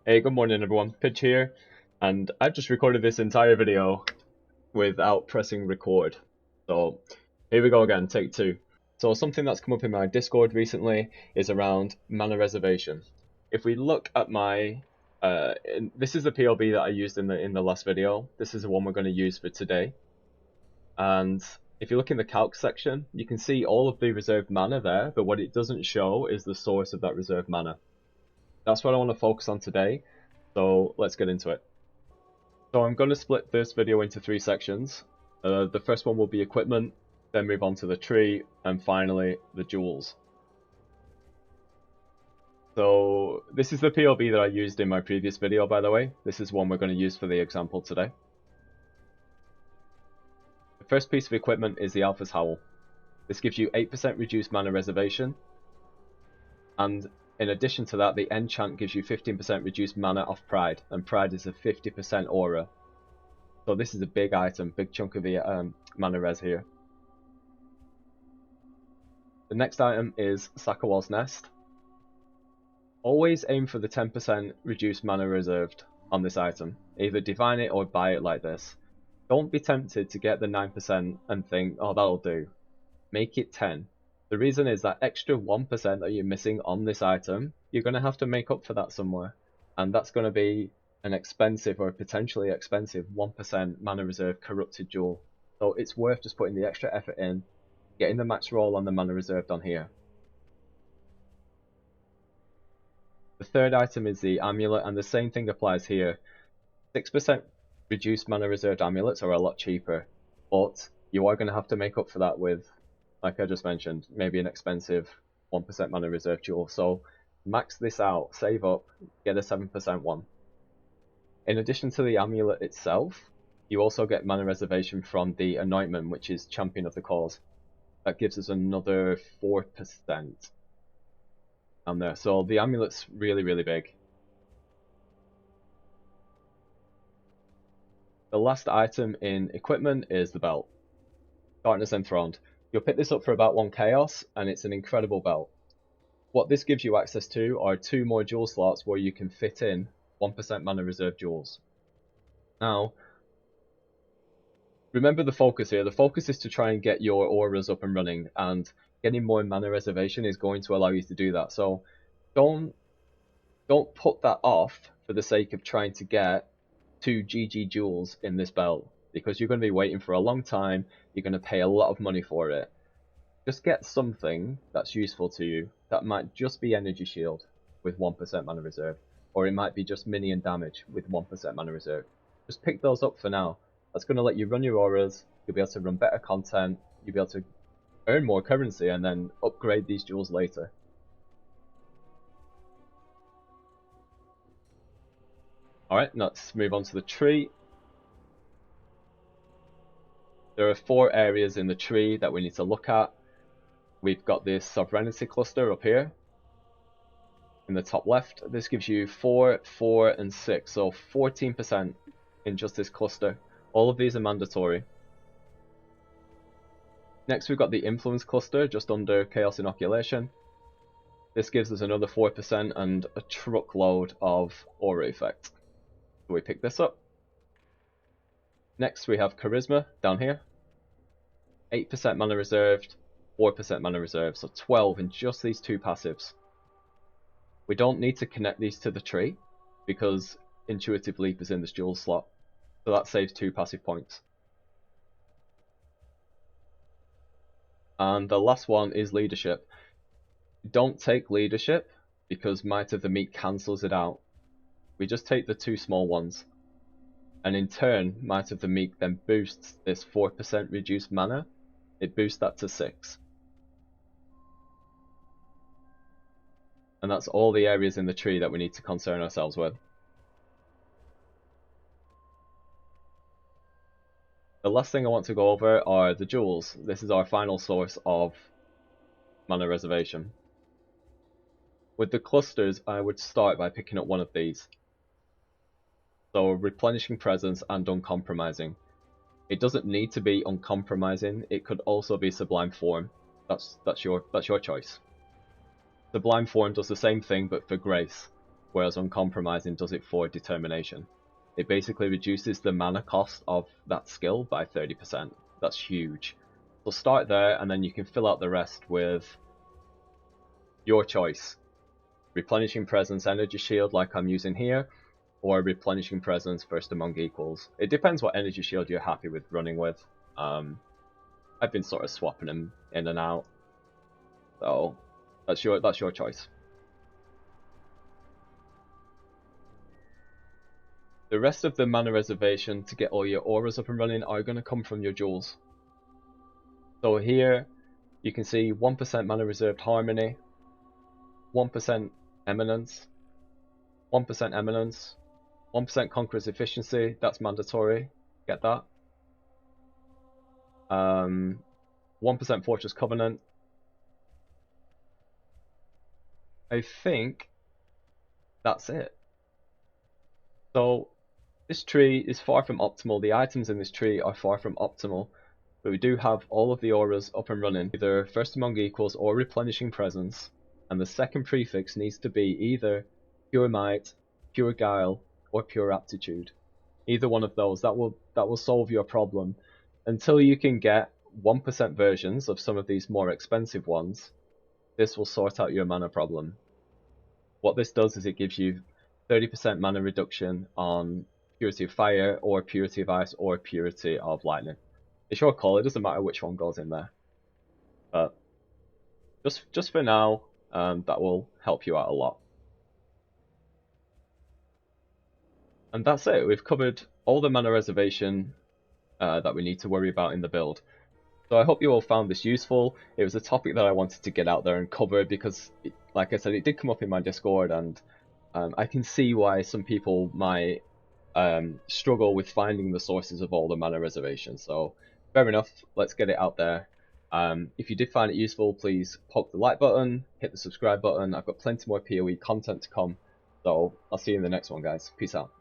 Hey, good morning everyone, Pitch here, and I've just recorded this entire video without pressing record. So here we go again, take two. So something that's come up in my Discord recently is around mana reservation. If we look at my, this is the POB that I used in the last video. This is the one we're going to use for today. And if you look in the calc section, you can see all of the reserved mana there, but what it doesn't show is the source of that reserved mana. That's what I want to focus on today, so let's get into it. So I'm going to split this video into three sections. The first one will be equipment, then move on to the tree, and finally the jewels. So this is the POB that I used in my previous video, by the way. This is one we're going to use for the example today. The first piece of equipment is the Alpha's Howl. This gives you 8% reduced mana reservation, and in addition to that, the enchant gives you 15% reduced mana off Pride, and Pride is a 50% aura. So this is a big item, big chunk of the mana res here. The next item is Sakawal's Nest. Always aim for the 10% reduced mana reserved on this item. Either divine it or buy it like this. Don't be tempted to get the 9% and think, oh, that'll do. Make it 10. The reason is that extra 1% that you're missing on this item, you're going to have to make up for that somewhere. And that's going to be an expensive or potentially expensive 1% mana reserve corrupted jewel. So it's worth just putting the extra effort in, getting the max roll on the mana reserved on here. The third item is the amulet, and the same thing applies here. 6% reduced mana reserved amulets are a lot cheaper, but you are going to have to make up for that with, like I just mentioned, maybe an expensive 1% mana reserve jewel. So max this out, save up, get a 7% one. In addition to the amulet itself, you also get mana reservation from the anointment, which is Champion of the Cause. That gives us another 4% down there. So the amulet's really, really big. The last item in equipment is the belt. Darkness Enthroned. You'll pick this up for about 1 chaos, and it's an incredible belt. What this gives you access to are 2 more jewel slots where you can fit in 1% mana reserve jewels. Now, remember the focus here. The focus is to try and get your auras up and running, and getting more mana reservation is going to allow you to do that. So don't put that off for the sake of trying to get 2 GG jewels in this belt, because you're going to be waiting for a long time. You're going to pay a lot of money for it. Just get something that's useful to you. That might just be Energy Shield with 1% mana reserve, or it might be just minion damage with 1% mana reserve. Just pick those up for now. That's going to let you run your auras. You'll be able to run better content. You'll be able to earn more currency and then upgrade these jewels later. Alright, let's move on to the tree. There are 4 areas in the tree that we need to look at. We've got this sovereignty cluster up here in the top left. This gives you 4, 4, and 6, so 14% in just this cluster. All of these are mandatory. Next we've got the influence cluster just under chaos inoculation. This gives us another 4% and a truckload of aura effect. So we pick this up. Next we have charisma down here. 8% mana reserved, 4% mana reserve, so 12 in just these 2 passives. We don't need to connect these to the tree because Intuitive Leap is in this jewel slot, so that saves 2 passive points. And the last one is leadership. Don't take leadership because Might of the Meek cancels it out. We just take the 2 small ones, and in turn Might of the Meek then boosts this 4% reduced mana. It boosts that to 6. And that's all the areas in the tree that we need to concern ourselves with. The last thing I want to go over are the jewels. This is our final source of mana reservation. With the clusters, I would start by picking up one of these. So Replenishing Presence and Uncompromising. It doesn't need to be uncompromising. It could also be Sublime Form. That's your choice. Sublime Form does the same thing but for grace. whereas Uncompromising does it for Determination. It basically reduces the mana cost of that skill by 30%. That's huge. So start there, and then you can fill out the rest with your choice. Replenishing Presence Energy Shield like I'm using here, or Replenishing Presence First Among Equals. It depends what energy shield you're happy with running with. I've been sort of swapping them in and out, so that's your choice. The rest of the mana reservation to get all your auras up and running are going to come from your jewels. So here you can see 1% mana reserved harmony, 1% eminence, 1% eminence, 1% conqueror's efficiency, that's mandatory, get that. 1% fortress covenant. I think that's it. So this tree is far from optimal, the items in this tree are far from optimal, but we do have all of the auras up and running, either First Among Equals or Replenishing Presence, and the second prefix needs to be either Pure Might, Pure Guile, or Pure Aptitude. Either one of those, that will solve your problem. Until you can get 1% versions of some of these more expensive ones, this will sort out your mana problem. What this does is it gives you 30% mana reduction on Purity of Fire, or Purity of Ice, or Purity of Lightning. It's your call, it doesn't matter which one goes in there. But just for now, that will help you out a lot. And that's it, we've covered all the mana reservation that we need to worry about in the build. So I hope you all found this useful. It was a topic that I wanted to get out there and cover because, like I said, it did come up in my Discord, and I can see why some people might struggle with finding the sources of all the mana reservations. So fair enough, let's get it out there. If you did find it useful, please poke the like button, hit the subscribe button. I've got plenty more POE content to come, so I'll see you in the next one, guys. Peace out.